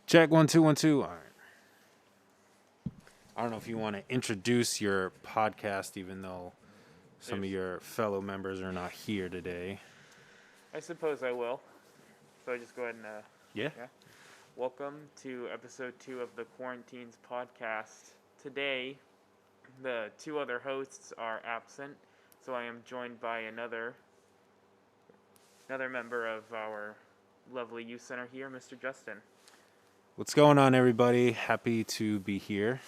Check 1 2 1 2. All right. I don't know if you want to introduce your podcast, even though some of your fellow members are not here today. I suppose I will. So I just go ahead and Yeah. Welcome to episode 2 of the QuaranTeen Podcast. Today, the two other hosts are absent, so I am joined by another member of our lovely youth center here, Mr. Justin. What's going on, everybody? Happy to be here.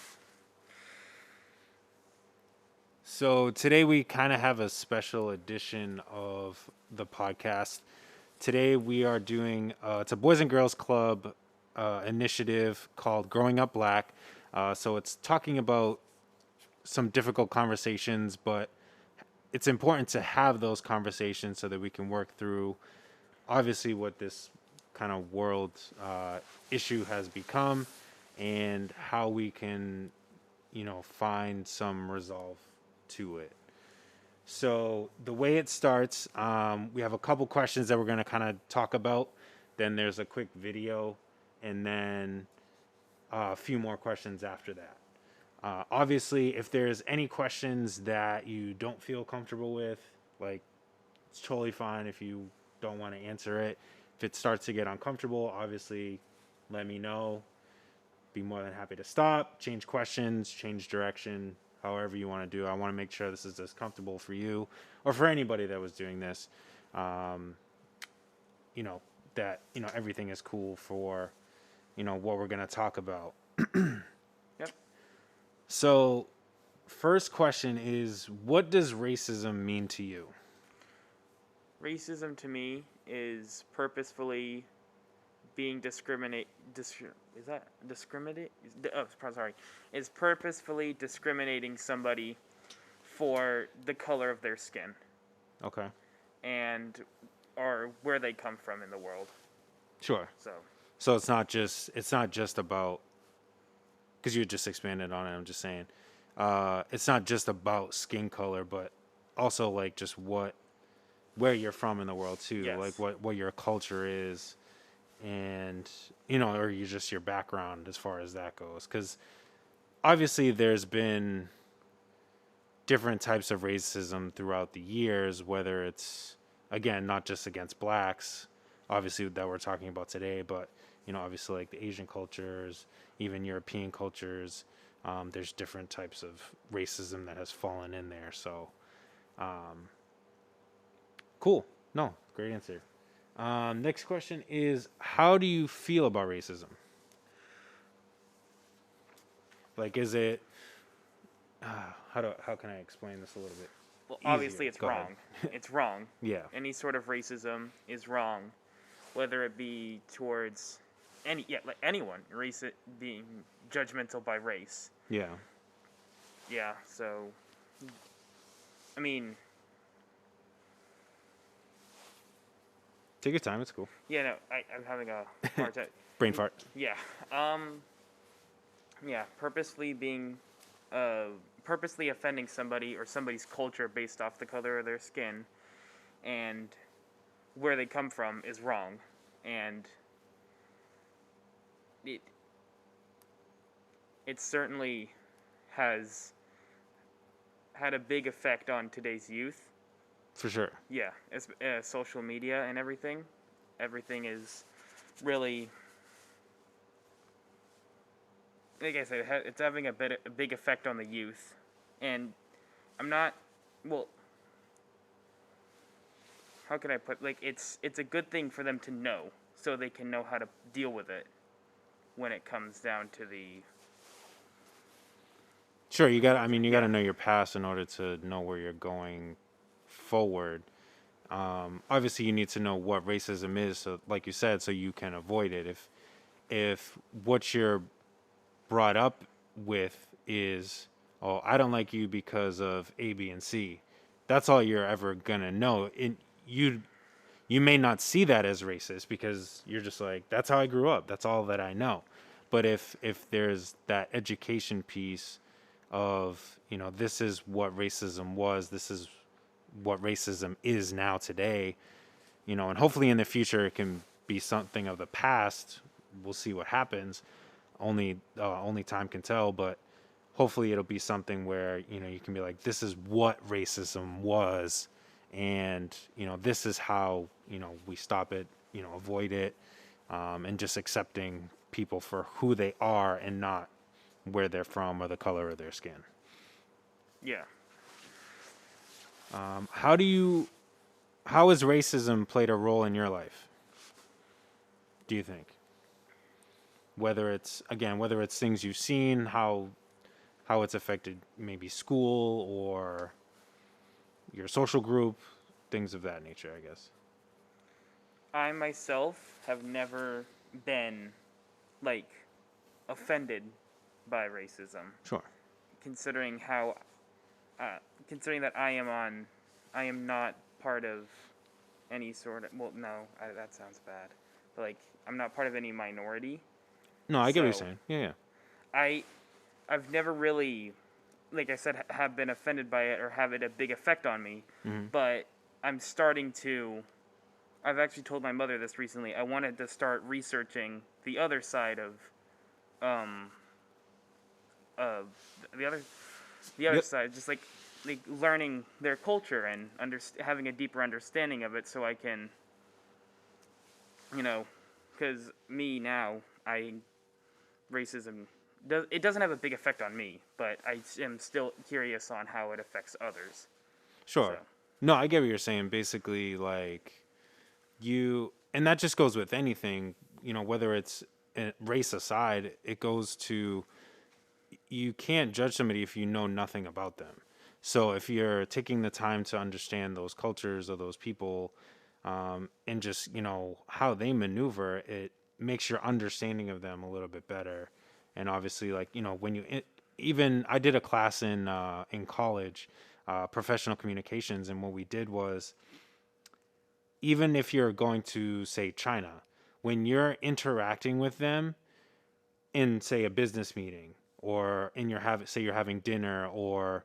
So today we kind of have a special edition of the podcast. Today we are doing it's a Boys and Girls Club initiative called Growing Up Black. So it's talking about some difficult conversations, but it's important to have those conversations so that we can work through obviously what this kind of world issue has become and how we can, find some resolve to it. So the way it starts, we have a couple questions that we're going to kind of talk about. Then there's a quick video, and then a few more questions after that. Obviously, if there's any questions that you don't feel comfortable with, like, it's totally fine if you don't want to answer it. If it starts to get uncomfortable, obviously, let me know. Be more than happy to stop, change questions, change direction, however you want to do. I want to make sure this is as comfortable for you or for anybody that was doing this. That everything is cool for what we're going to talk about. Yep. So first question is, what does racism mean to you? Racism to me is purposefully being Is purposefully discriminating somebody for the color of their skin. Okay. Or where they come from in the world. Sure. So it's not just about, because you just expanded on it, I'm just saying, it's not just about skin color, but also like just where you're from in the world too. Yes. Like what your culture is, and or just your background as far as that goes. Because obviously there's been different types of racism throughout the years, whether it's, again, not just against blacks, obviously, that we're talking about today, but obviously like the Asian cultures, even European cultures, there's different types of racism that has fallen in there. So cool. No, great answer. Next question is, how do you feel about racism? Like, is it how can I explain this a little bit? Well, easier? obviously it's Go wrong. ahead. It's wrong. Yeah. Any sort of racism is wrong, whether it be towards anyone, being judgmental by race. Yeah. Yeah, so I mean, Take your time. It's cool. yeah, no, I'm having a hard time. Brain fart. Yeah. Purposely offending somebody or somebody's culture based off the color of their skin and where they come from is wrong. And it certainly has had a big effect on today's youth. For sure. Yeah, it's social media and everything. Everything is really, like I said, it's having a big effect on the youth. And I'm not, well, how can I put, like, it's a good thing for them to know, so they can know how to deal with it when it comes down to the... Sure, you got to know your past in order to know where you're going forward. Obviously you need to know what racism is, so like you said, so you can avoid it. If what you're brought up with is, oh, I don't like you because of A, B, and C, that's all you're ever gonna know. You may not see that as racist because you're just like, that's how I grew up, that's all that I know. But if there's that education piece of, this is what racism was, this is what racism is now today, and hopefully in the future it can be something of the past, we'll see what happens. Only time can tell, but hopefully it'll be something where, you can be like, this is what racism was, and this is how we stop it, avoid it, and just accepting people for who they are and not where they're from or the color of their skin. Yeah. How has racism played a role in your life, do you think? Whether it's things you've seen, how it's affected maybe school or your social group, things of that nature, I guess. I myself have never been, like, offended by racism, Sure. considering how, considering that I am not part of any sort of, well, no, that sounds bad, but, like, I'm not part of any minority, No, I get what you're so saying. Yeah, I, I've never really, like I said, have been offended by it or have it a big effect on me, yeah. but I'm starting to. I've actually told my mother this recently. I wanted to start researching the other side of, um, uh, the other, the other Yep. side, just like learning their culture and having a deeper understanding of it, so I can, because me now, racism doesn't have a big effect on me, but I am still curious on how it affects others. So Sure. No, I get what you're saying. Basically, like and that just goes with anything, whether it's race aside, it goes to, you can't judge somebody if you know nothing about them. So if you're taking the time to understand those cultures or those people, and just, how they maneuver, it makes your understanding of them a little bit better. And obviously, like, when even I did a class in college, professional communications, and what we did was, even if you're going to say China, when you're interacting with them in, say, a business meeting, or you're having dinner, or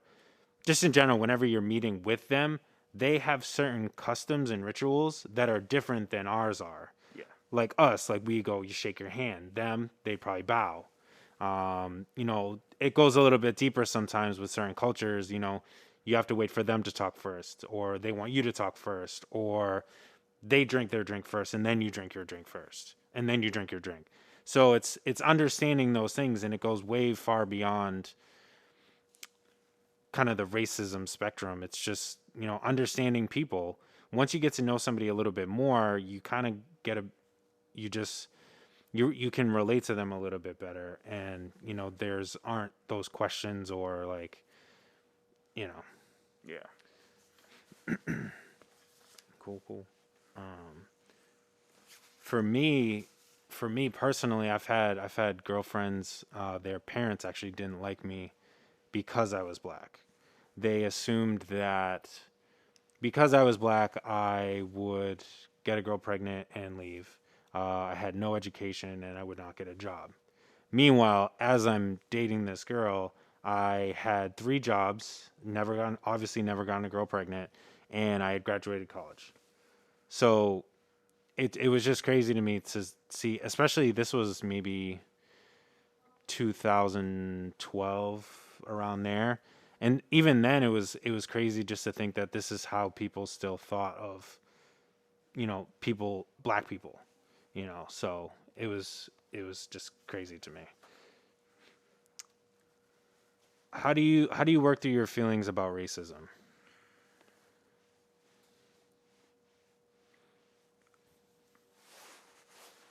just in general, whenever you're meeting with them, they have certain customs and rituals that are different than ours are. yeah, Like us, like we go, you shake your hand. Them, they probably bow. It goes a little bit deeper sometimes with certain cultures. You have to wait for them to talk first, or they want you to talk first, or they drink their drink first, and then you drink your drink first, and then you drink your drink. So it's understanding those things, and it goes way far beyond kind of the racism spectrum. It's just, understanding people. Once you get to know somebody a little bit more, you kind of get you can relate to them a little bit better, and there's aren't those questions, or like, you know yeah. cool. For me personally, I've had girlfriends, their parents actually didn't like me because I was black. They assumed that because I was black, I would get a girl pregnant and leave. I had no education and I would not get a job. Meanwhile, as I'm dating this girl, I had 3 jobs, never gotten a girl pregnant, and I had graduated college. So it was just crazy to me to see, especially this was maybe 2012, around there. And even then it was crazy just to think that this is how people still thought of, people, black people, so it was just crazy to me. How do you work through your feelings about racism?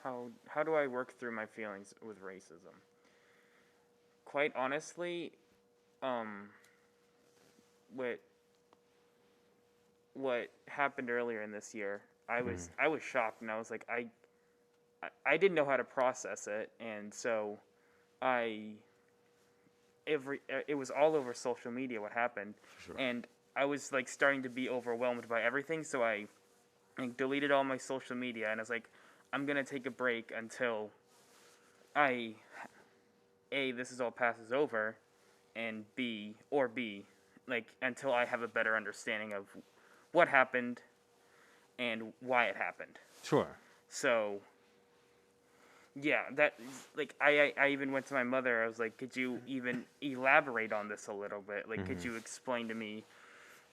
How do I work through my feelings with racism? Quite honestly, um, what what happened earlier in this year, Mm. I was shocked, and I was like, I didn't know how to process it, and so I it was all over social media what happened, Sure. and I was like starting to be overwhelmed by everything, so I like deleted all my social media, and I was like, I'm gonna take a break until I this is all passes over, and B, like until I have a better understanding of what happened and why it happened. Sure. So Yeah, that like I even went to my mother. I was like, could you even elaborate on this a little bit? Like, could Mm-hmm. you explain to me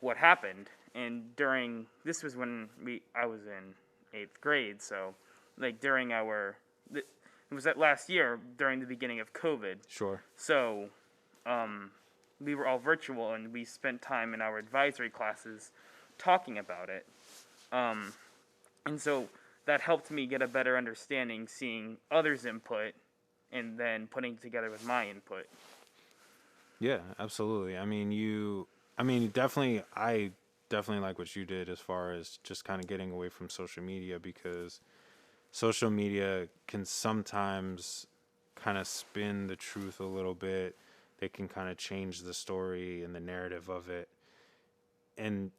what happened? And during this was when I was in 8th grade, so like during it was that last year during the beginning of COVID. Sure. So um, we were all virtual and we spent time in our advisory classes talking about it. Um, and so that helped me get a better understanding, seeing others' input and then putting it together with my input. Yeah, absolutely. Definitely, I definitely like what you did as far as just kind of getting away from social media, because social media can sometimes kind of spin the truth a little bit. They can kind of change the story and the narrative of it. And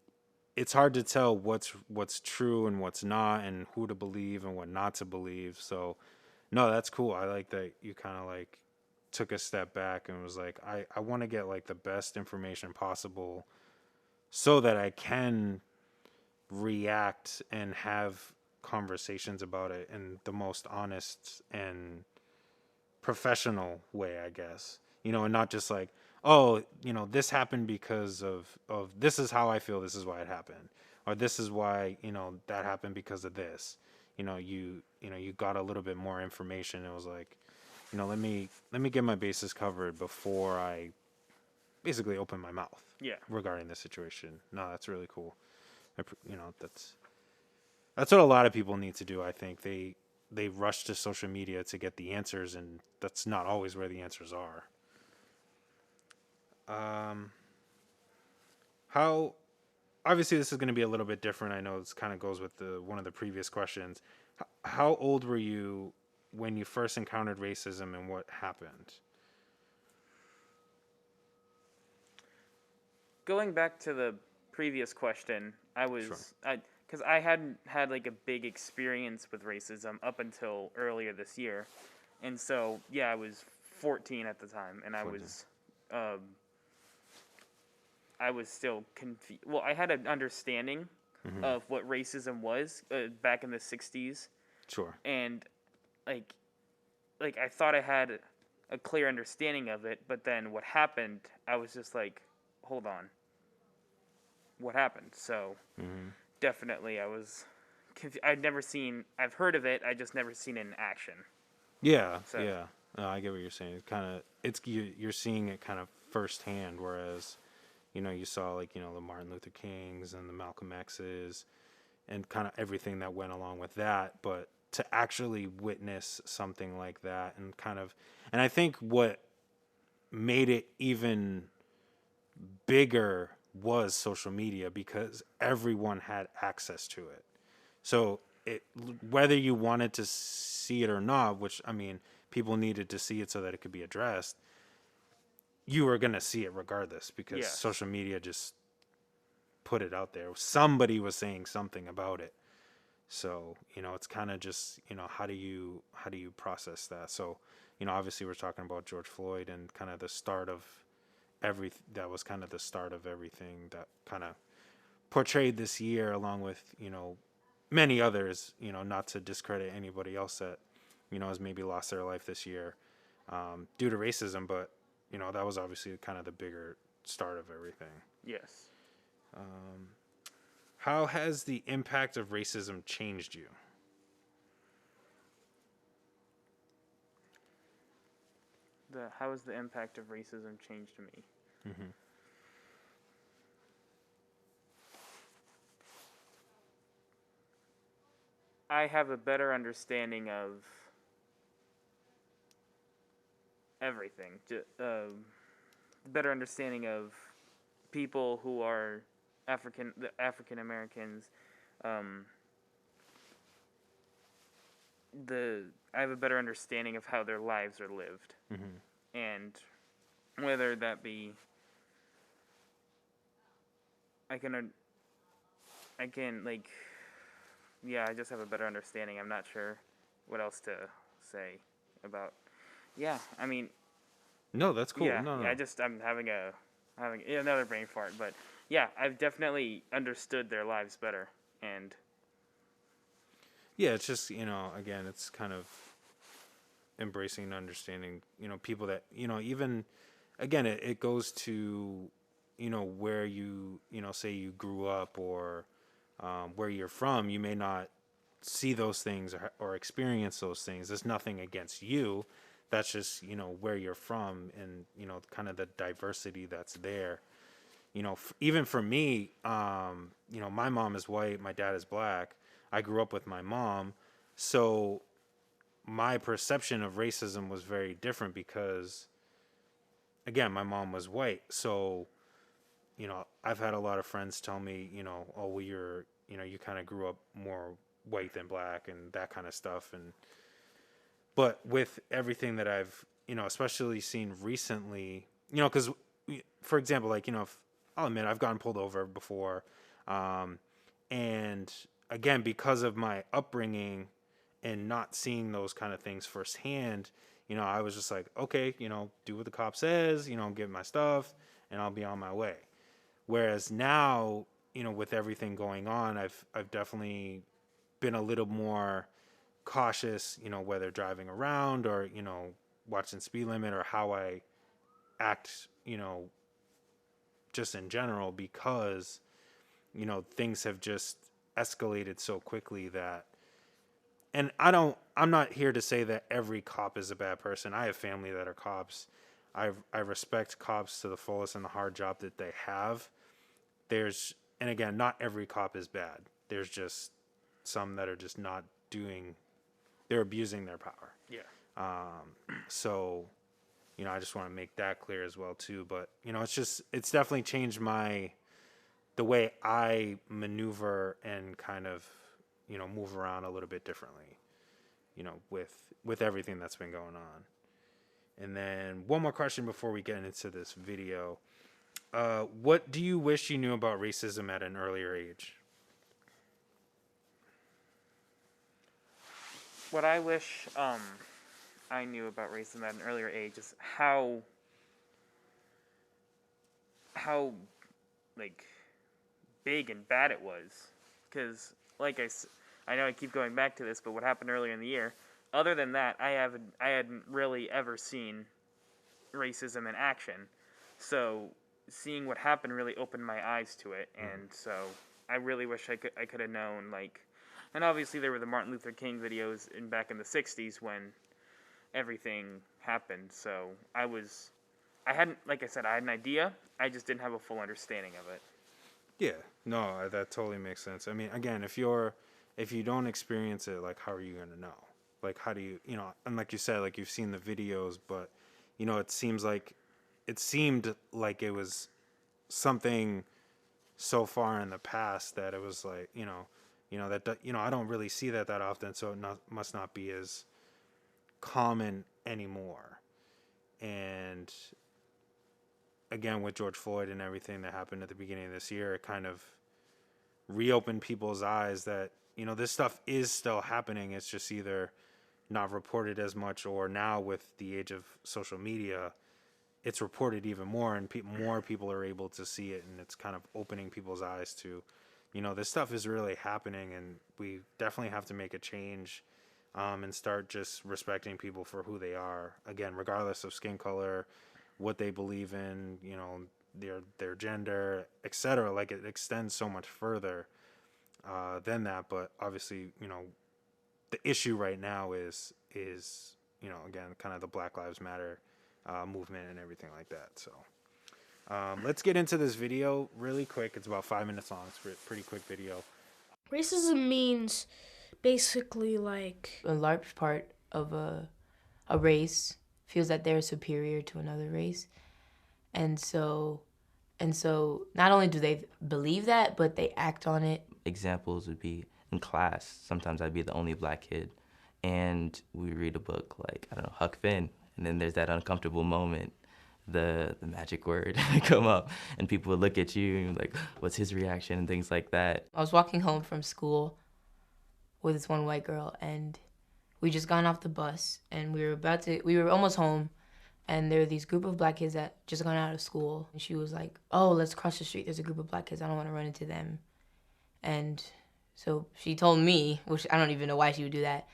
it's hard to tell what's true and what's not, and who to believe and what not to believe. So, no, that's cool. I like that you kind of like took a step back and was like, I want to get like the best information possible so that I can react and have conversations about it in the most honest and professional way, I guess. And not just like, oh, this happened because of this is how I feel, this is why it happened. Or this is why, that happened because of this. You got a little bit more information. It was like, let me get my bases covered before I basically open my mouth Yeah. regarding the situation. No, that's really cool. That's what a lot of people need to do. I think they rush to social media to get the answers, and that's not always where the answers are. How Obviously this is going to be a little bit different. I know this kind of goes with the one of the previous questions. How old were you when you first encountered racism, and what happened? Going back to the previous question, Sure. because I hadn't had like a big experience with racism up until earlier this year, and so yeah, I was 14 at the time, and 14. Um, I was still confused. Well, I had an understanding Mm-hmm. of what racism was back in the 60s, Sure. and like I thought I had a clear understanding of it, but then what happened, I was just like, hold on, what happened? So Mm-hmm. definitely, I've heard of it, I just never seen it in action. Yeah, So yeah. No, I get what you're saying. You're seeing it kind of firsthand, whereas you saw like the Martin Luther Kings and the Malcolm X's and kind of everything that went along with that, but to actually witness something like that and I think what made it even bigger was social media, because everyone had access to it. So it whether you wanted to see it or not, which people needed to see it so that it could be addressed, you were going to see it regardless, because yes, social media just put it out there. Somebody was saying something about it. So, it's kind of just, how do you process that? So, obviously we're talking about George Floyd and kind of the start of that was kind of the start of everything that kind of portrayed this year, along with, many others, not to discredit anybody else that, has maybe lost their life this year due to racism, but, that was obviously kind of the bigger start of everything. yes. How has the impact of racism changed you? The How has the impact of racism changed me? Mm-hmm. I have a better understanding of everything. Better understanding of people who are the African Americans. Um, I have a better understanding of how their lives are lived, Mm-hmm. and whether that be I can I can like yeah, I just have a better understanding. I'm not sure what else to say about. Yeah, I mean, No, that's cool. yeah, No, yeah. no. I'm having another brain fart, but yeah, I've definitely understood their lives better, and Yeah, it's just, again, it's kind of embracing and understanding, people that, even, again, it goes to, where you, say you grew up, or where you're from. You may not see those things, or experience those things. There's nothing against you. That's just, where you're from, and, kind of the diversity that's there. Even for me, my mom is white, my dad is black. I grew up with my mom. So my perception of racism was very different because, again, my mom was white. So, I've had a lot of friends tell me, oh, well, you kind of grew up more white than black, and that kind of stuff. But with everything that I've, especially seen recently, because, for example, like, if, I'll admit I've gotten pulled over before. And again, because of my upbringing and not seeing those kind of things firsthand, I was just like, okay, do what the cop says, get my stuff, and I'll be on my way. Whereas now, with everything going on, I've definitely been a little more cautious, whether driving around, or, watching speed limit, or how I act, just in general, because, things have just escalated so quickly that, and I'm not here to say that every cop is a bad person. I have family that are cops. I respect cops to the fullest and the hard job that they have. And again, not every cop is bad. There's just some that are just not they're abusing their power. Yeah. So, I just want to make that clear as well too. But, it's definitely changed the way I maneuver and kind of, move around a little bit differently, with everything that's been going on. And then one more question before we get into this video. What do you wish you knew about racism at an earlier age? What I wish I knew about racism at an earlier age is how like big and bad it was. Because I know I keep going back to this, but what happened earlier in the year, other than that, I hadn't really ever seen racism in action. So seeing what happened really opened my eyes to it, and so I really wish I could have known, like, and obviously there were the Martin Luther King videos back in the 60s when everything happened. So I hadn't, like I said, I had an idea, I just didn't have a full understanding of it. Yeah, no, that totally makes sense. I mean, again, if you don't experience it, like, how are you gonna know? Like, how do you, and like you said, like, you've seen the videos, but, it seemed like it was something so far in the past that it was like, I don't really see that often, so it must not be as common anymore. And again, with George Floyd and everything that happened at the beginning of this year, it kind of reopened people's eyes that, this stuff is still happening. It's just either not reported as much, or now with the age of social media, it's reported even more, and more people are able to see it, and it's kind of opening people's eyes to, this stuff is really happening, and we definitely have to make a change, and start just respecting people for who they are. Again, regardless of skin color, what they believe in, their gender, etc. Like, it extends so much further than that. But obviously, the issue right now is again, kind of the Black Lives Matter movement and everything like that. So let's get into this video really quick. It's about 5 minutes long. It's a pretty quick video. Racism means basically like a large part of a race feels that they're superior to another race. And so not only do they believe that, but they act on it. Examples would be in class. Sometimes I'd be the only black kid, and we read a book like, I don't know, Huck Finn, and then there's that uncomfortable moment, the magic word would come up, and people would look at you and you're like, what's his reaction, and things like that. I was walking home from school with this one white girl, and we just gotten off the bus, and we were almost home, and there were these group of black kids that just gone out of school, and she was like, oh, let's cross the street, there's a group of black kids, I don't want to run into them. And so she told me, which I don't even know why she would do that,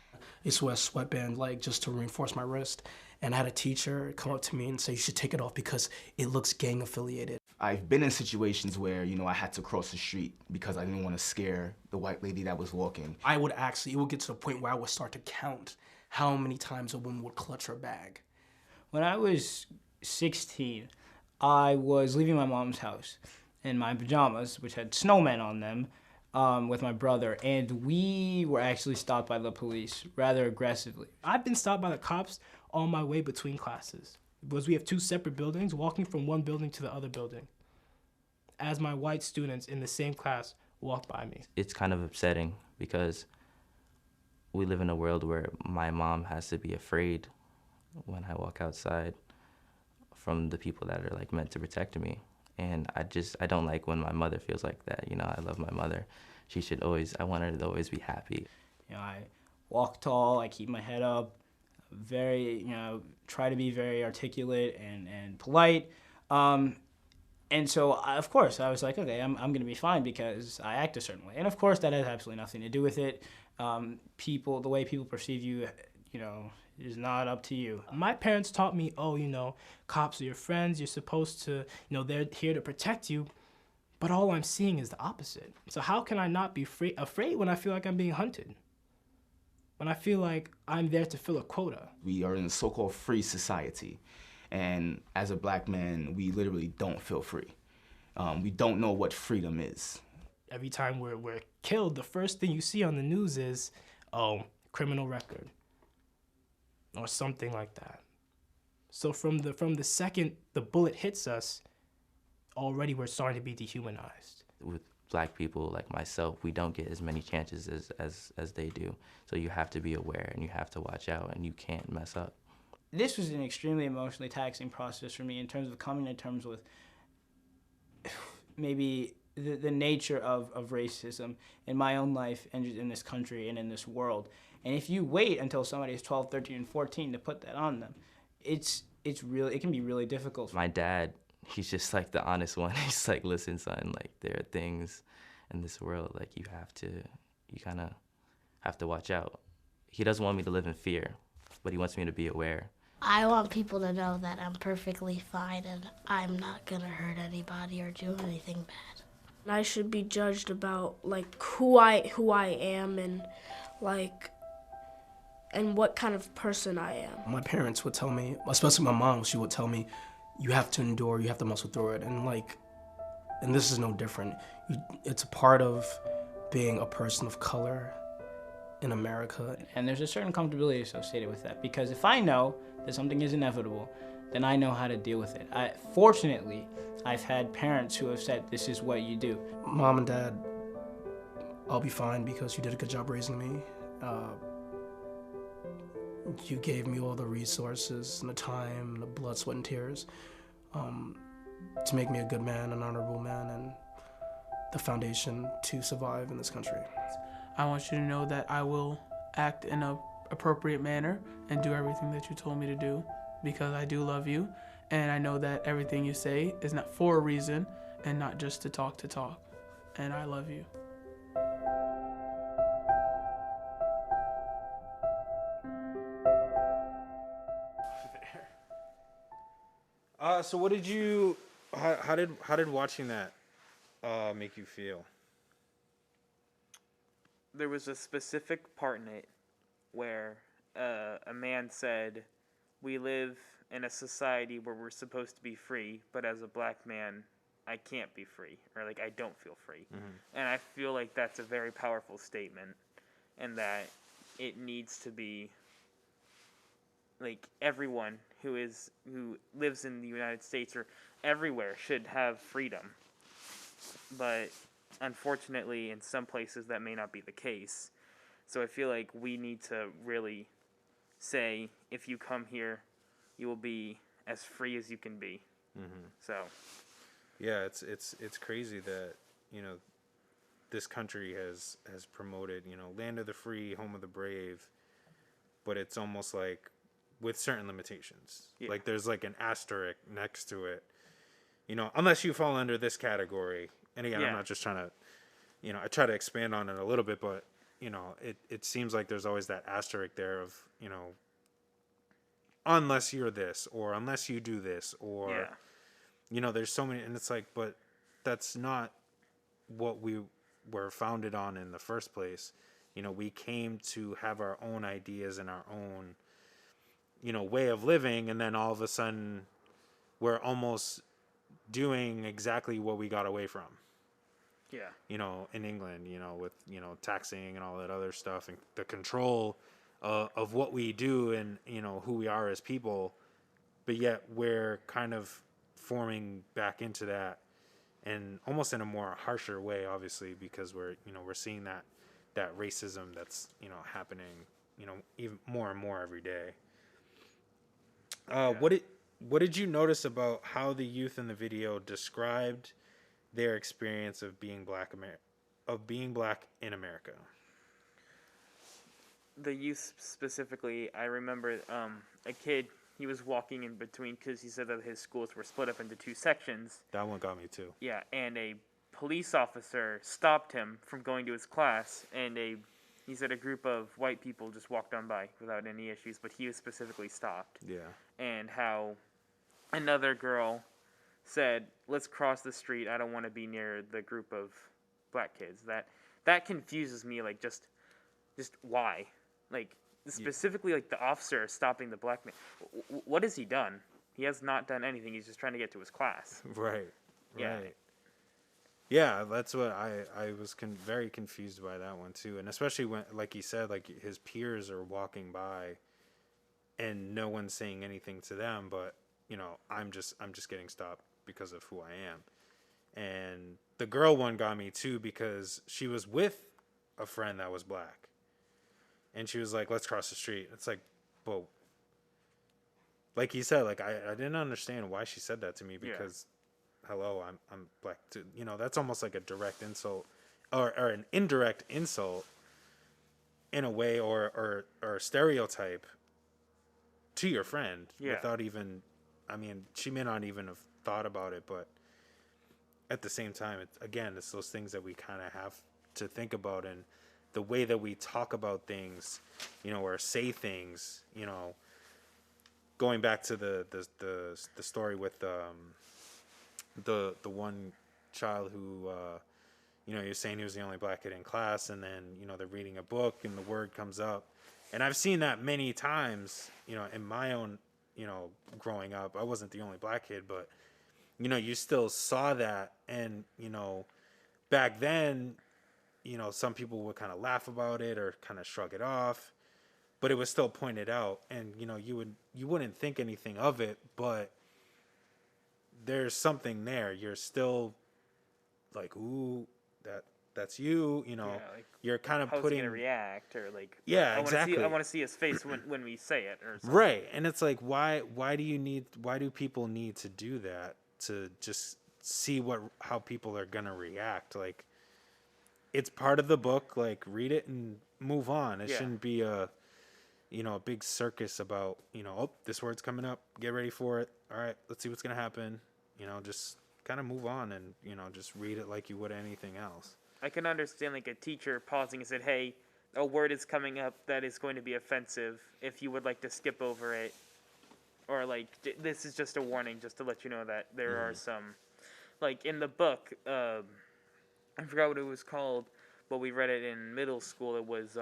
used to wear a sweatband like just to reinforce my wrist. And I had a teacher come up to me and say, you should take it off because it looks gang affiliated. I've been in situations where, I had to cross the street because I didn't want to scare the white lady that was walking. It would get to the point where I would start to count how many times a woman would clutch her bag. When I was 16, I was leaving my mom's house in my pajamas, which had snowmen on them, with my brother, and we were actually stopped by the police rather aggressively. I've been stopped by the cops on my way between classes because we have two separate buildings, walking from one building to the other building as my white students in the same class walk by me. It's kind of upsetting because we live in a world where my mom has to be afraid when I walk outside from the people that are like meant to protect me. And I don't like when my mother feels like that. I love my mother. I want her to always be happy. I walk tall, I keep my head up, try to be very articulate and polite. And so, of course, I was like, okay, I'm going to be fine because I act a certain way. And of course, that has absolutely nothing to do with it. The way people perceive you, is not up to you. My parents taught me, cops are your friends. You're supposed to, they're here to protect you. But all I'm seeing is the opposite. So how can I not be afraid when I feel like I'm being hunted? When I feel like I'm there to fill a quota? We are in a so-called free society. And as a black man, we literally don't feel free. We don't know what freedom is. Every time we're killed, the first thing you see on the news is, criminal record. Or something like that. So from the second the bullet hits us, already we're starting to be dehumanized. With black people like myself, we don't get as many chances as they do. So you have to be aware and you have to watch out and you can't mess up. This was an extremely emotionally taxing process for me in terms of coming to terms with maybe the nature of racism in my own life and in this country and in this world. And if you wait until somebody is 12, 13, and 14 to put that on them, it can be really difficult. My dad, he's just like the honest one. He's like, listen, son, like there are things in this world, like you kind of have to watch out. He doesn't want me to live in fear, but he wants me to be aware. I want people to know that I'm perfectly fine and I'm not going to hurt anybody or do anything bad. I should be judged about who I am and and what kind of person I am. My parents would tell me, especially my mom, she would tell me, you have to endure, you have to muscle through it. And this is no different. It's a part of being a person of color in America. And there's a certain comfortability associated with that because if I know that something is inevitable, then I know how to deal with it. Fortunately, I've had parents who have said, this is what you do. Mom and Dad, I'll be fine because you did a good job raising me. You gave me all the resources and the time, and the blood, sweat, and tears to make me a good man, an honorable man, and the foundation to survive in this country. I want you to know that I will act in an appropriate manner and do everything that you told me to do because I do love you, and I know that everything you say is not for a reason and not just to talk, and I love you. So what did you? How did watching that make you feel? There was a specific part in it where a man said, "We live in a society where we're supposed to be free, but as a black man, I can't be free, or I don't feel free." Mm-hmm. And I feel like that's a very powerful statement, and that it needs to be everyone who lives in the United States or everywhere should have freedom. But unfortunately, in some places that may not be the case. So I feel like we need to really say, if you come here, you will be as free as you can be. Mm-hmm. So, yeah, it's crazy that this country has promoted land of the free, home of the brave, but it's almost like with certain limitations. Yeah. There's an asterisk next to it, unless you fall under this category. And again, I'm not just trying to, I try to expand on it a little bit, but it seems like there's always that asterisk there of, unless you're this, or unless you do this, or, there's so many, and it's like, but that's not what we were founded on in the first place. We came to have our own ideas and our own, way of living, and then all of a sudden we're almost doing exactly what we got away from. Yeah. In England, with, taxing and all that other stuff and the control of what we do and, who we are as people. But yet we're kind of forming back into that, and almost in a more harsher way, obviously, because we're seeing that racism that's, happening, even more and more every day. What did you notice about how the youth in the video described their experience of being black in America? The youth specifically, I remember a kid, he was walking in between, because he said that his schools were split up into 2 sections. That one got me too. Yeah, and a police officer stopped him from going to his class, and he said a group of white people just walked on by without any issues, but he was specifically stopped. Yeah. And how another girl said, "Let's cross the street. I don't want to be near the group of black kids." That confuses me. Like, just why? Like, specifically, like, the officer stopping the black man. What has he done? He has not done anything. He's just trying to get to his class. Right. Yeah. Yeah, that's what I was very confused by that one too, and especially when, like he said, like his peers are walking by, and no one's saying anything to them, but I'm just getting stopped because of who I am. And the girl one got me too, because she was with a friend that was black, and she was like, "Let's cross the street." It's like, well, like he said, like I didn't understand why she said that to me, because hello, I'm black too. That's almost like a direct insult, or an indirect insult in a way, or stereotype to your friend, without even, I mean, she may not even have thought about it, but at the same time, it's those things that we kind of have to think about, and the way that we talk about things, or say things, going back to the story with the one child who you're saying he was the only black kid in class, and then they're reading a book and the word comes up, and I've seen that many times in my own growing up. I wasn't the only black kid, but you still saw that, and back then some people would kind of laugh about it or kind of shrug it off, but it was still pointed out, and you wouldn't think anything of it, but there's something there. You're still like, ooh, that's you, like, you're kind of how's putting, he gonna react, or like, yeah, exactly. I want to see his face when we say it, or something. Right. And it's like, why do people need to do that, to just see how people are gonna react? Like, it's part of the book, like, read it and move on. It shouldn't be a big circus about, oh, this word's coming up, get ready for it, all right, let's see what's gonna happen. Just kind of move on, and just read it like you would anything else. I can understand, like, a teacher pausing and said, "Hey, a word is coming up that is going to be offensive. If you would like to skip over it," or like, "This is just a warning, just to let you know that there are some," like in the book. I forgot what it was called, but we read it in middle school. It was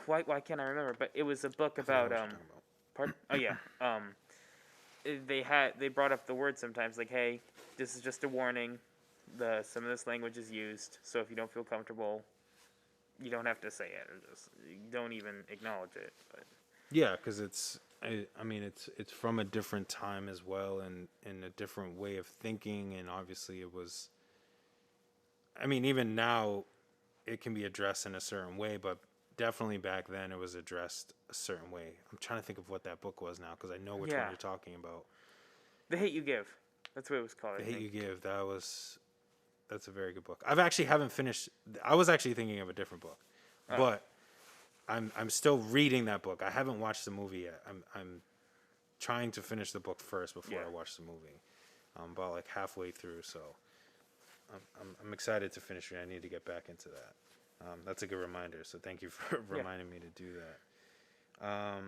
why can't I remember? But it was a book about pardon? Oh yeah. They brought up the word sometimes, like, "Hey, this is just a warning. Some of this language is used, so if you don't feel comfortable, you don't have to say it, or just don't even acknowledge it." But yeah, because it's from a different time as well, and a different way of thinking, and obviously it was. Even now, it can be addressed in a certain way, but definitely back then it was addressed a certain way. I'm trying to think of what that book was now, because I know which one you're talking about. The Hate You Give. That's what it was called. The Hate You Give. That's a very good book. haven't finished. I was actually thinking of a different book, but I'm still reading that book. I haven't watched the movie yet. I'm trying to finish the book first before I watch the movie. I'm about like halfway through, so I'm excited to finish it. I need to get back into that. That's a good reminder. So thank you for reminding me to do that.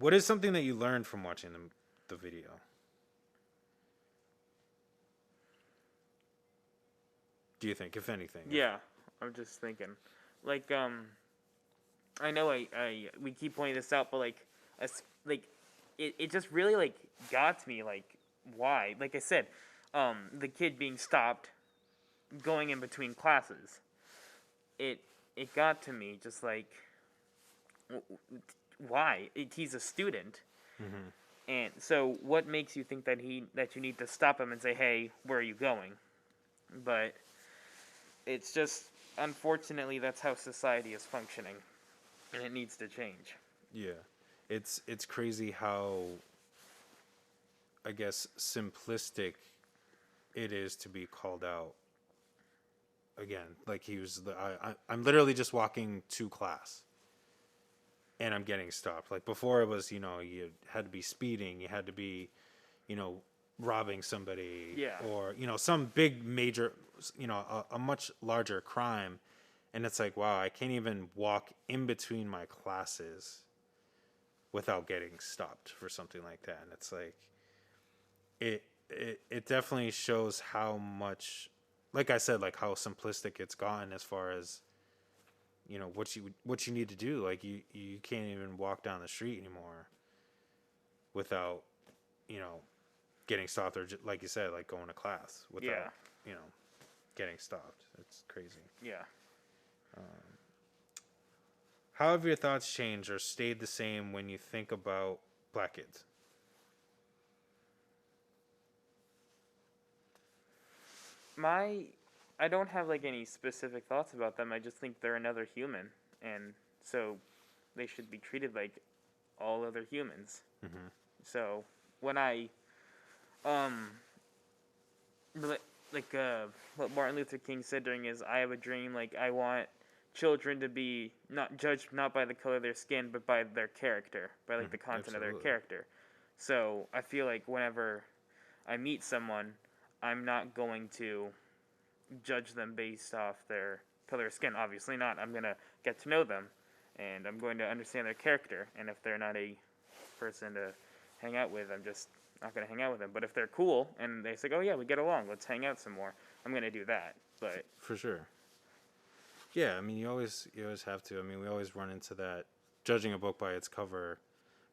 What is something that you learned from watching the video? Do you think, if anything? Yeah, I'm just thinking, like, I know we keep pointing this out, but it just really like got to me, like, why? Like I said, the kid being stopped, going in between classes, it got to me, just like, why? He's a student, and so what makes you think that you need to stop him and say, hey, where are you going? But it's just, unfortunately, that's how society is functioning, and it needs to change. Yeah, it's crazy how, I guess, simplistic it is to be called out. Again, like he was, I'm literally just walking to class, and I'm getting stopped. Like before, it was, you had to be speeding, you had to be, robbing somebody, Yeah. or some big major, a much larger crime, and it's like, wow, I can't even walk in between my classes without getting stopped for something like that. And it's like, it definitely shows how much, like I said, like how simplistic it's gotten as far as what you need to do. Like you can't even walk down the street anymore without getting stopped, or like you said, like going to class without getting stopped. It's crazy. Yeah. How have your thoughts changed or stayed the same when you think about black kids? I don't have like any specific thoughts about them. I just think they're another human, and so they should be treated like all other humans. Mm-hmm. So when I, what Martin Luther King said during his "I Have a Dream," like I want children to be not judged not by the color of their skin, but by their character, by like the content of their character. So I feel like whenever I meet someone, I'm not going to judge them based off their color of skin. Obviously not. I'm going to get to know them, and I'm going to understand their character. And if they're not a person to hang out with, I'm just not going to hang out with them. But if they're cool and they say, oh, yeah, we get along, let's hang out some more, I'm going to do that. But For sure. Yeah, I mean, you always have to. I mean, we always run into that, judging a book by its cover,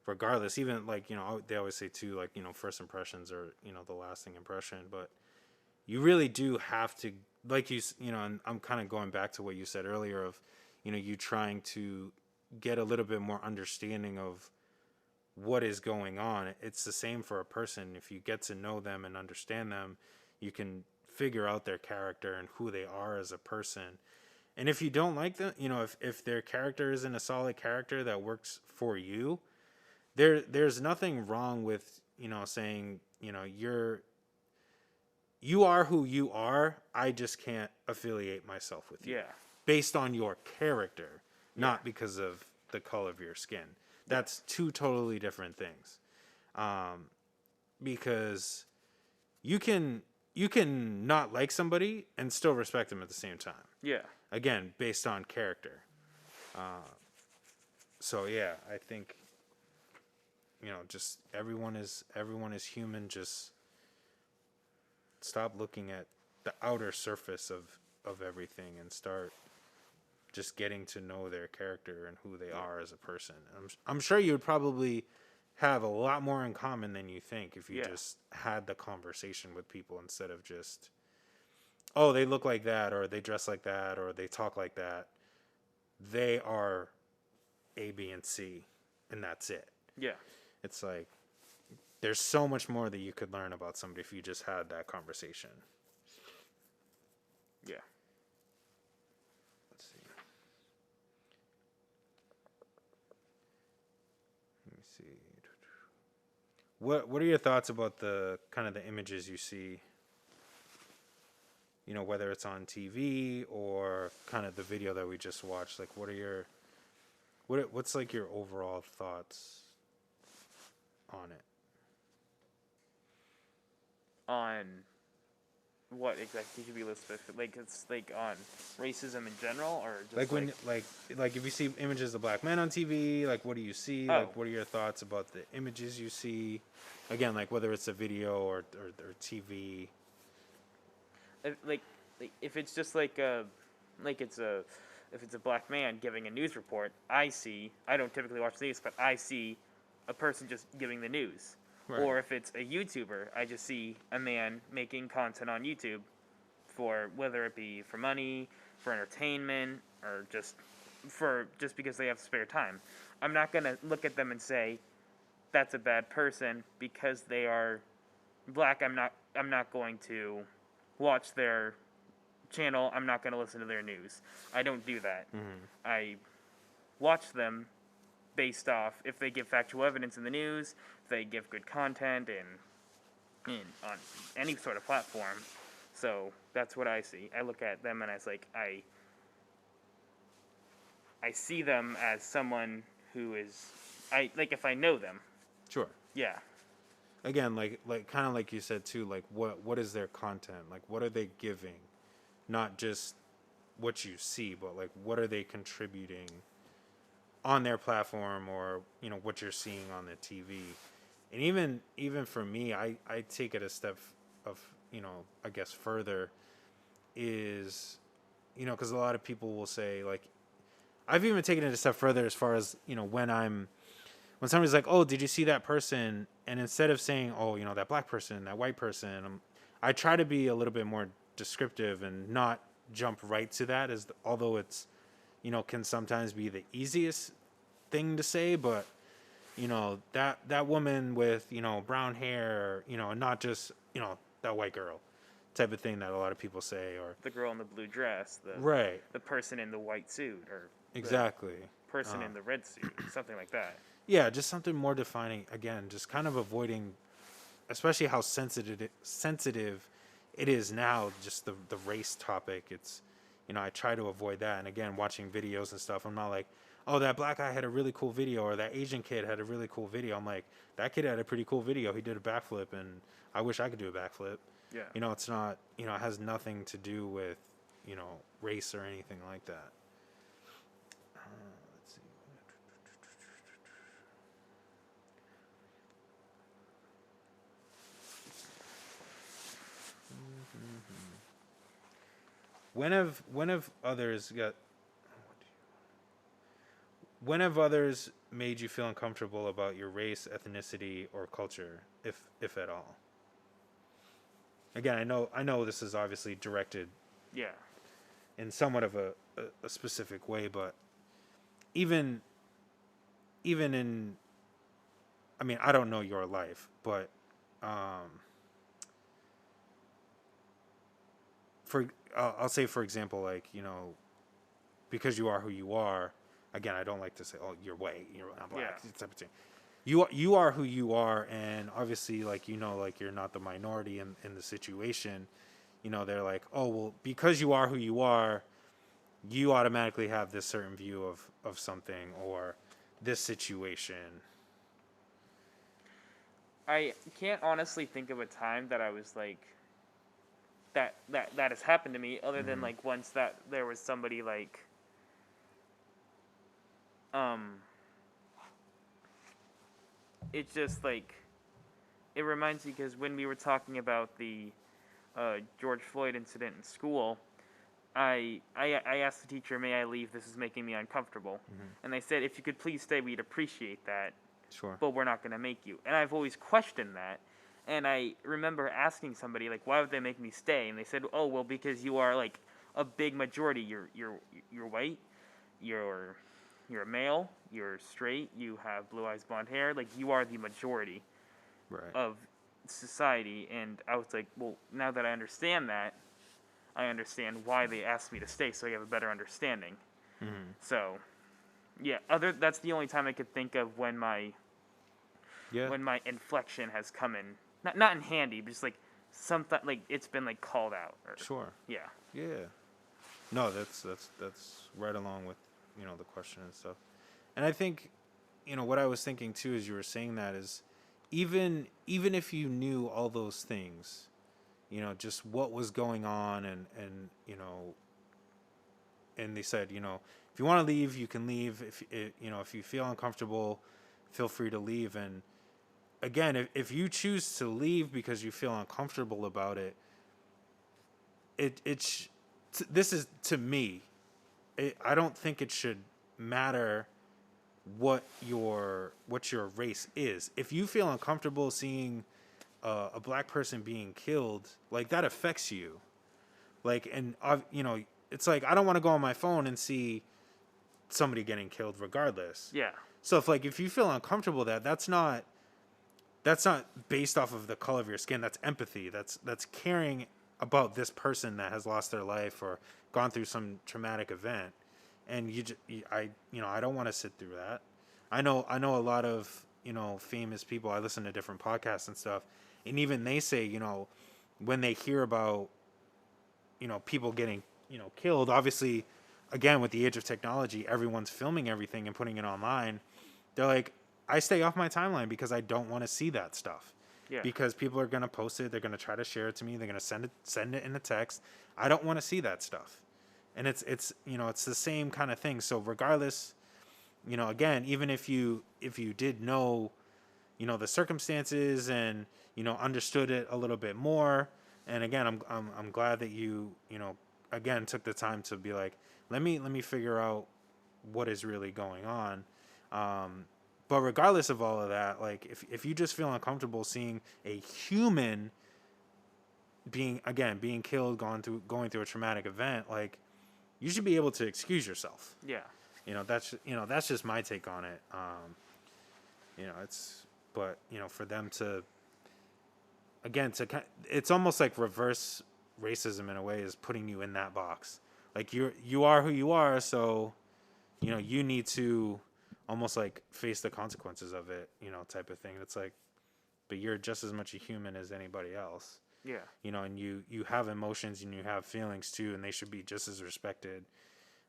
regardless. Even, like, they always say, too, like, first impressions are, the lasting impression. But you really do have to, like and I'm kind of going back to what you said earlier of, you trying to get a little bit more understanding of what is going on. It's the same for a person. If you get to know them and understand them, you can figure out their character and who they are as a person. And if you don't like them, if their character isn't a solid character that works for you, there's nothing wrong with, saying, you are who you are. I just can't affiliate myself with you. yeah, Based on your character, not because of the color of your skin. That's two totally different things. Because you can not like somebody and still respect them at the same time. yeah, Again, based on character. So yeah, I think just everyone is human. Just stop looking at the outer surface of everything and start just getting to know their character and who they are as a person. I'm sure you would probably have a lot more in common than you think if you just had the conversation with people instead of just, oh, they look like that, or they dress like that, or they talk like that. They are A, B, and C, and that's it. yeah, It's like, there's so much more that you could learn about somebody if you just had that conversation. yeah. Let's see. Let me see. What are your thoughts about the kind of the images you see? Whether it's on TV or kind of the video that we just watched. Like, what's like your overall thoughts on it? On what exactly could you be less specific? Like it's like on racism in general, or just Like when like if you see images of black men on TV, like what do you see? Oh. Like what are your thoughts about the images you see? Again, like whether it's a video or TV. like if it's just like it's a if it's a black man giving a news report, I don't typically watch the news, but I see a person just giving the news. Right. Or if it's a YouTuber, I just see a man making content on YouTube for whether it be for money, for entertainment, or just because they have spare time. I'm not gonna look at them and say that's a bad person because they are black. I'm not going to watch their channel. I'm not going to listen to their news. I don't do that. I watch them based off if they give factual evidence in the news, if they give good content in on any sort of platform. So that's what I see. I look at them and I was like, I see them as someone who is if I know them. Sure. Yeah. Again, like kind of like you said too, like what is their content? Like what are they giving? Not just what you see, but like what are they contributing on their platform, or what you're seeing on the TV. And even for me, I take it a step of I guess further is because a lot of people will say, like, I've even taken it a step further as far as when somebody's like, oh, did you see that person? And instead of saying, oh, that black person, that white person, I try to be a little bit more descriptive and not jump right to that, although it's can sometimes be the easiest thing to say, but that woman with brown hair, and not just that white girl type of thing that a lot of people say, or the girl in the blue dress, the person in the white suit, or exactly the person in the red suit, something like that. Yeah, just something more defining. Again, just kind of avoiding, especially how sensitive it is now, just the race topic. It's I try to avoid that. And again, watching videos and stuff, I'm not like, oh, that black guy had a really cool video, or that Asian kid had a really cool video. I'm like, that kid had a pretty cool video. He did a backflip, and I wish I could do a backflip. Yeah. It's not, it has nothing to do with, race or anything like that. Let's see. When have others made you feel uncomfortable about your race, ethnicity, or culture, if at all? Again, I know this is obviously directed, Yeah. in somewhat of a specific way, but even in, I mean, I don't know your life, but I'll say, for example, like, because you are who you are. Again, I don't like to say, oh, you're white, you're not black. Yeah. Type of thing. You are who you are, and obviously, like, like, you're not the minority in the situation. They're like, oh, well, because you are who you are, you automatically have this certain view of something or this situation. I can't honestly think of a time that I was like that has happened to me, other than like once that there was somebody like it's just like it reminds me, because when we were talking about the George Floyd incident in school, I asked the teacher, may I leave? This is making me uncomfortable. And they said, if you could please stay, we'd appreciate that. Sure. But we're not going to make you. And I've always questioned that. And I remember asking somebody, like, why would they make me stay? And they said, oh, well, because you are, like, a big majority. You're white. You're a male. You're straight. You have blue eyes, blonde hair. Like, you are the majority of society. And I was like, well, now that I understand that, I understand why they asked me to stay, so I have a better understanding. So, yeah, that's the only time I could think of when my inflection has come in. Not in handy, but just like something, like it's been like called out. Sure. Yeah. Yeah. No, that's right along with the question and stuff. And I think what I was thinking too, as you were saying that, is even if you knew all those things, just what was going on, and and they said, if you want to leave, you can leave. If you feel uncomfortable, feel free to leave. And again, if you choose to leave because you feel uncomfortable about it, this is, to me, I don't think it should matter what your race is. If you feel uncomfortable seeing a black person being killed, like, that affects you. Like, and it's like, I don't want to go on my phone and see somebody getting killed regardless. Yeah. So if you feel uncomfortable, that's not based off of the color of your skin. That's empathy. That's caring about this person that has lost their life or gone through some traumatic event. And I don't want to sit through that. I know a lot of, famous people. I listen to different podcasts and stuff, and even they say, when they hear about, people getting, killed, obviously, again, with the age of technology, everyone's filming everything and putting it online. They're like, I stay off my timeline because I don't want to see that stuff. Yeah. Because people are going to post it. They're going to try to share it to me. They're going to send it in a text. I don't want to see that stuff. And it's it's the same kind of thing. So regardless, again, even if you did know, the circumstances and, understood it a little bit more. And again, I'm glad that you again took the time to be like, let me figure out what is really going on. But regardless of all of that, like, if you just feel uncomfortable seeing a human being killed, going through a traumatic event, like, you should be able to excuse yourself. Yeah. That's just my take on it. But for them to, again, it's almost like reverse racism in a way, is putting you in that box. Like, you are who you are, so you need to almost like face the consequences of it, type of thing. It's like, but you're just as much a human as anybody else. Yeah. And you have emotions and you have feelings too, and they should be just as respected.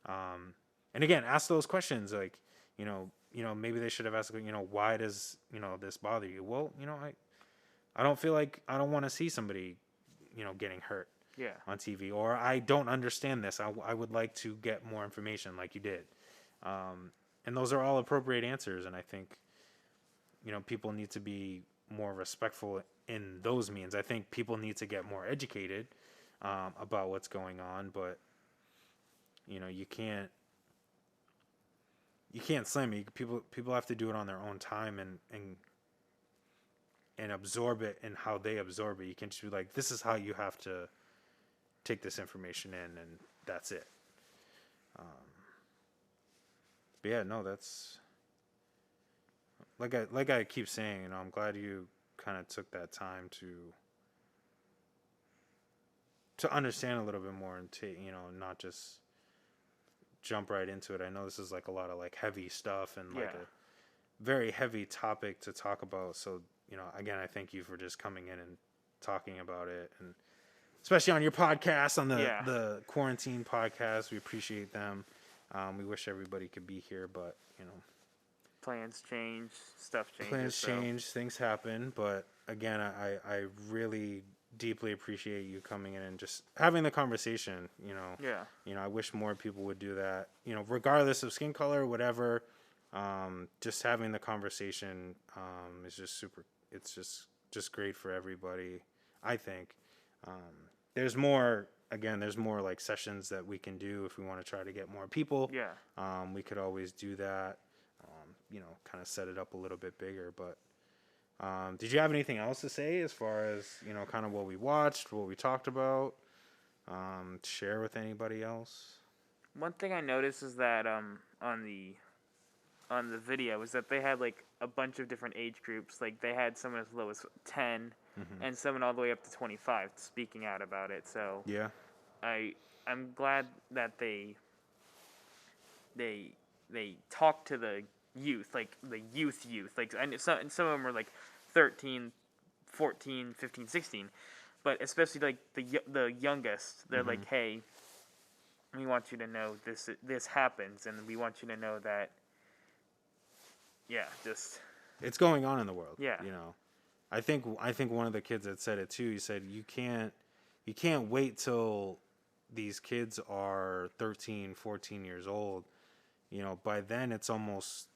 And again, ask those questions, like, maybe they should have asked, why does, this bother you? Well, I don't feel like, I don't want to see somebody, getting hurt. Yeah. On TV, or I don't understand this. I would like to get more information, like you did. And those are all appropriate answers. And I think, people need to be more respectful in those means. I think people need to get more educated about what's going on, but you can't slam it. People have to do it on their own time and absorb it and how they absorb it. You can't just be like, this is how you have to take this information in, and that's it. But yeah, no, that's like I keep saying, I'm glad you kind of took that time to understand a little bit more and to, not just jump right into it. I know this is like a lot of like heavy stuff and like a very heavy topic to talk about. So, again, I thank you for just coming in and talking about it, and especially on your podcast, on the QuaranTeen Podcast. We appreciate them. We wish everybody could be here, but, plans change, stuff changes. Plans change, things happen. But again, I really deeply appreciate you coming in and just having the conversation, Yeah. I wish more people would do that, regardless of skin color, whatever. Just having the conversation is just super. It's just great for everybody, I think. There's more like sessions that we can do if we want to try to get more people. Yeah. We could always do that. Kind of set it up a little bit bigger. But did you have anything else to say as far as, kind of what we watched, what we talked about, share with anybody else? One thing I noticed is that on the video is that they had like a bunch of different age groups. Like, they had someone as low as 10 and someone all the way up to 25 speaking out about it. So yeah, I'm glad that they talk to the youth, like the youth. Like, and some of them were like 13, 14, 15, 16, but especially like the youngest. They're like, hey, we want you to know this happens, and we want you to know that. Yeah, just it's going on in the world. Yeah. I think one of the kids that said it too. He said, you can't you can't wait till these kids are 13, 14 years old. You know, by then it's almost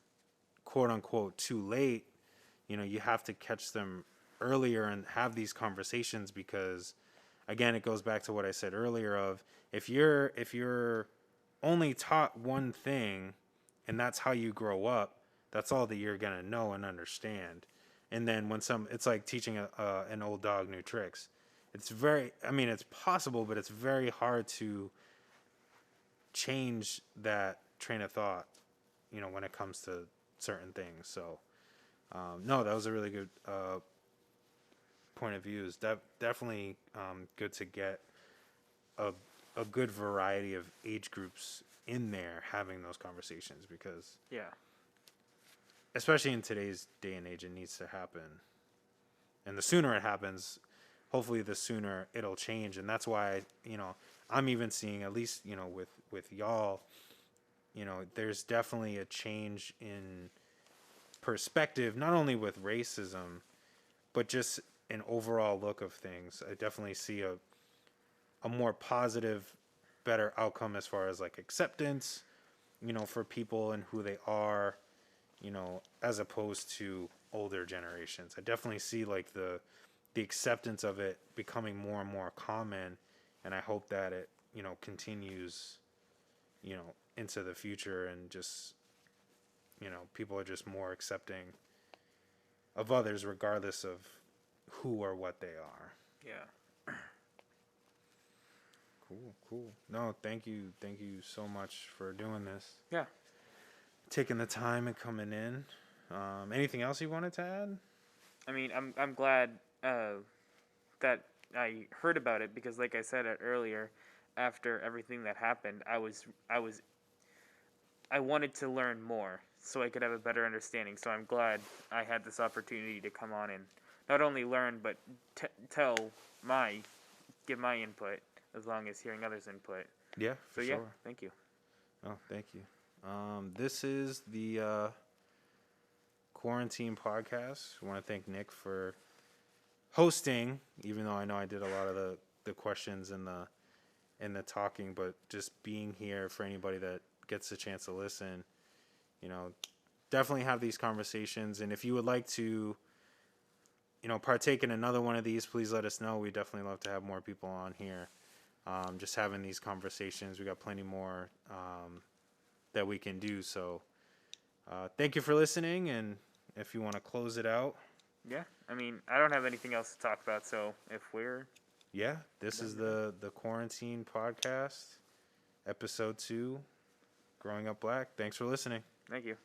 quote unquote too late. You know, you have to catch them earlier and have these conversations, because again, it goes back to what I said earlier of if you're only taught one thing and that's how you grow up, that's all that you're going to know and understand. And then it's like teaching an old dog new tricks. It's it's possible, but it's very hard to change that train of thought, you know, when it comes to certain things. So, no, that was a really good point of view. It's definitely good to get a good variety of age groups in there having those conversations, because especially in today's day and age, it needs to happen. And the sooner it happens, hopefully the sooner it'll change. And that's why, you know, I'm even seeing, at least, you know, with y'all, you know, there's definitely a change in perspective, not only with racism, but just an overall look of things. I definitely see a more positive, better outcome as far as like acceptance, you know, for people and who they are, you know, as opposed to older generations. I definitely see like the acceptance of it becoming more and more common, and I hope that it, you know, continues, you know, into the future, and just, you know, people are just more accepting of others regardless of who or what they are. Yeah. Cool. No, thank you so much for doing this. Yeah. Taking the time and coming in. Anything else you wanted to add? I mean, I'm glad that I heard about it, because, like I said earlier, after everything that happened, I wanted to learn more so I could have a better understanding. So I'm glad I had this opportunity to come on and not only learn, but give my input, as long as hearing others' input. Yeah, for sure. Yeah, thank you. Oh, thank you. This is the QuaranTeen Podcast. I want to thank Nick for hosting, even though I know I did a lot of the questions and the talking, but just being here for anybody that gets a chance to listen, you know, definitely have these conversations. And if you would like to, you know, partake in another one of these, please let us know. We definitely love to have more people on here. Just having these conversations. We got plenty more that we can do. So thank you for listening. And if you want to close it out. Yeah, I mean, I don't have anything else to talk about. So if we're... Yeah, this is the QuaranTeen Podcast, episode 2, Growing Up Black. Thanks for listening. Thank you.